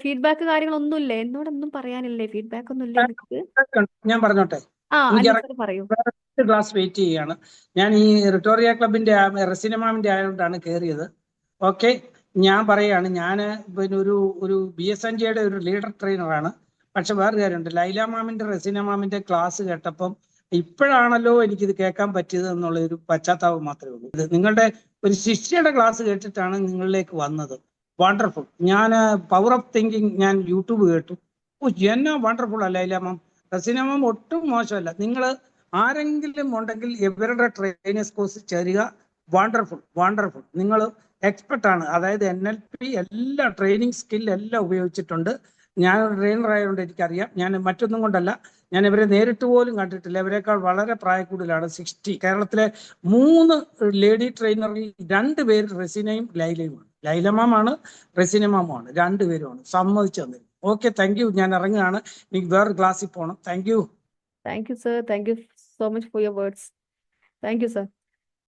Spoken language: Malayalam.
ഫീഡ്ബാക്ക് കാര്യങ്ങളൊന്നുമില്ലേ? എന്നോടൊന്നും പറയാനില്ലേ? ഫീഡ്ബാക്ക് ഒന്നും ഇല്ലേ നിങ്ങൾക്ക്? ഞാൻ പറഞ്ഞോട്ടെ, അനിൽ എനിക്ക് സർ പറയൂ. ക്ലാസ് വെയിറ്റ് ചെയ്യാണ്. ഞാൻ ഈ റിട്ടോറിയ ക്ലബിന്റെ റെസിനമാമിന്റെ ആയതുകൊണ്ടാണ് കയറിയത്. ഓക്കെ, ഞാൻ പറയാണ്, ഞാൻ പിന്നെ ഒരു BSNJ ഒരു ലീഡർ ട്രെയിനറാണ്. പക്ഷെ വേറെ കാര്യമുണ്ട്, ലൈല മാമിന്റെ റെസിന മാമിന്റെ ക്ലാസ് കേട്ടപ്പം ഇപ്പോഴാണല്ലോ എനിക്കിത് കേൾക്കാൻ പറ്റിയത് എന്നുള്ള ഒരു പശ്ചാത്താപം മാത്രമേ ഉള്ളൂ. ഇത് നിങ്ങളുടെ ഒരു ശിഷ്യയുടെ ക്ലാസ് കേട്ടിട്ടാണ് നിങ്ങളിലേക്ക് വന്നത്. വണ്ടർഫുൾ. ഞാൻ പവർ ഓഫ് തിങ്കിങ് ഞാൻ യൂട്യൂബ് കേട്ടു. എന്നാ വണ്ടർഫുൾ അല്ല ലൈല മാം. റെസിന മാം ഒട്ടും മോശമല്ല. നിങ്ങൾ ആരെങ്കിലും ഉണ്ടെങ്കിൽ ഇവരുടെ ട്രെയിനേഴ്സ് കോഴ്സ് ചേരുക. Wonderful wonderful. നിങ്ങൾ എക്സ്പെർട്ടാണ്. അതായത് NLP എല്ലാ ട്രെയിനിങ് സ്കിൽ എല്ലാം ഉപയോഗിച്ചിട്ടുണ്ട്. ഞാൻ ട്രെയിനർ ആയതുകൊണ്ട് എനിക്കറിയാം. ഞാൻ മറ്റൊന്നും കൊണ്ടല്ല, ഞാൻ ഇവരെ നേരിട്ട് പോലും കണ്ടിട്ടില്ല. ഇവരെക്കാൾ വളരെ പ്രായക്കൂടുതലാണ്, 60. കേരളത്തിലെ 3 ലേഡി ട്രെയിനറിൽ 2 പേര് റെസിനയും ലൈലയുമാണ്. ലൈല മാമാണ്, റെസിന മാമാണ്, 2 പേരുമാണ്. സമ്മതിച്ചു തന്നിരുന്നു. Okay, thank you. ഞാൻ ഇറങ്ങുകയാണ്, എനിക്ക് വേറെ ക്ലാസ്സിൽ പോകണം. Thank you. Thank you sir. Thank you so much for your words. Thank you sir.